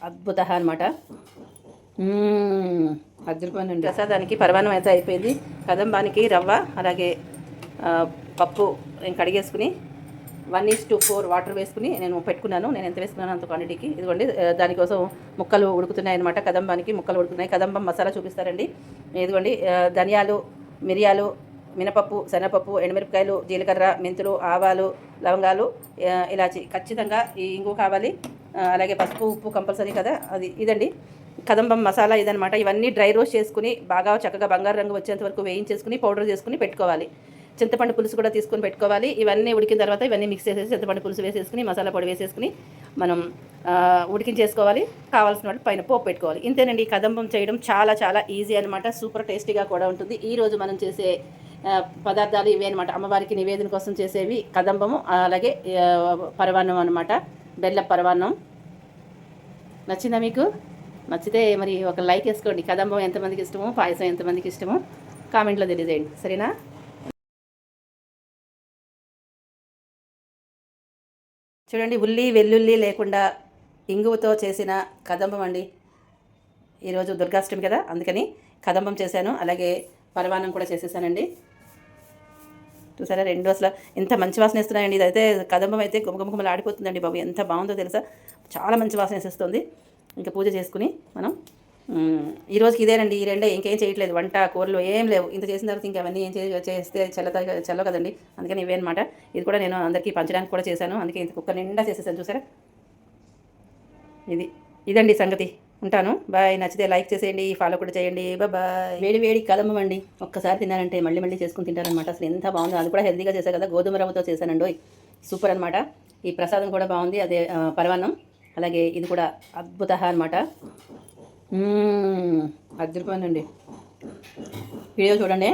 అద్భుత అనమాట. అద్భుతమైన ప్రసాదానికి పరమాన్నం అయితే అయిపోయింది. కదంబానికి రవ్వ అలాగే పప్పు నేను కడిగేసుకుని 1:4 వాటర్ వేసుకుని నేను పెట్టుకున్నాను. నేను ఎంత వేసుకున్నాను అంత క్వాంటిటీకి. ఇదిగోండి దానికోసం ముక్కలు ఉడుకుతున్నాయి అనమాట. కదంబానికి ముక్కలు ఉడుకుతున్నాయి. కదంబం మసాలా చూపిస్తారండి. ఇదిగోండి ధనియాలు, మిరియాలు, మినపప్పు, శనగపప్పు, ఎండుమిరపకాయలు, జీలకర్ర, మెంతులు, ఆవాలు, లవంగాలు, ఇలాచి, ఖచ్చితంగా ఈ ఇంగు కావాలి. అలాగే పసుపు, ఉప్పు కంపల్సరీ కదా. ఇదండి కదంబం మసాలా ఇదనమాట. ఇవన్నీ డ్రై రోస్ట్ చేసుకుని బాగా చక్కగా బంగారు రంగు వచ్చేంత వరకు వేయించేసుకుని పౌడర్ చేసుకుని పెట్టుకోవాలి. చింతపండు పులుసు కూడా తీసుకొని పెట్టుకోవాలి. ఇవన్నీ ఉడికిన తర్వాత ఇవన్నీ మిక్స్ చేసేసి చింతపండు పులుసు వేసేసుకుని మసాలా పొడి వేసేసుకుని మనం ఉడికించేసుకోవాలి. కావాల్సిన వాళ్ళు పైన పోపు పెట్టుకోవాలి. ఇంతేనండి. కదంబం చేయడం చాలా చాలా ఈజీ అనమాట. సూపర్ టేస్టీగా కూడా ఉంటుంది. ఈరోజు మనం చేసే పదార్థాలు ఇవే అనమాట. అమ్మవారికి నివేదన కోసం చేసేవి కదంబము అలాగే పరవాన్నం అనమాట. బెల్ల పరవాన్నం. నచ్చిందా మీకు? నచ్చితే మరి ఒక లైక్ వేసుకోండి. కదంబం ఎంతమందికి ఇష్టమో, పాయసం ఎంతమందికి ఇష్టమో కామెంట్లో తెలియజేయండి. సరేనా? చూడండి, ఉల్లి వెల్లుల్లి లేకుండా ఇంగువతో చేసిన కదంబం అండి. ఈరోజు దుర్గాష్టమి కదా, అందుకని కదంబం చేశాను. అలాగే పరవాన్నం కూడా చేసేసానండి. చూసారా, రెండు అసలు ఎంత మంచి వాసన వేస్తున్నాయండి. ఇదైతే కదంబం అయితే గుమగుమలు ఆడిపోతుందండి బాబు. ఎంత బాగుందో తెలుసా, చాలా మంచి వాసన వేసేస్తుంది. ఇంకా పూజ చేసుకుని మనం ఈరోజుకి ఇదేనండి. ఈ రెండే, ఇంకేం చేయట్లేదు. వంట కూరలు ఏం లేవు. ఇంత చేసిన తర్వాత ఇంకా అవన్నీ ఏం చేస్తే చల్ల కదండి. అందుకని ఇవే అనమాట. ఇది కూడా నేను అందరికీ పంచడానికి కూడా చేశాను. అందుకే ఇంత కుక్కర్ నిండా చేసేసాను. చూసారా, ఇదండి సంగతి. ఉంటాను. బాయ్. నచ్చితే లైక్ చేసేయండి, ఫాలో కూడా చేయండి. బాయ్. వేడి వేడి కదంబం అండి. ఒక్కసారి తిన్నారంటే మళ్ళీ మళ్ళీ చేసుకుని తింటారనమాట. అసలు ఎంత బాగుందో. అది కూడా హెల్తీగా చేశాను కదా, గోధుమ రవ్వతో చేశానండి. సూపర్ అనమాట. ఈ ప్రసాదం కూడా బాగుంది. అదే పరవాన్నం. అలాగే ఇది కూడా అద్భుత అనమాట. అద్భుతమైనండి. వీడియో చూడండి.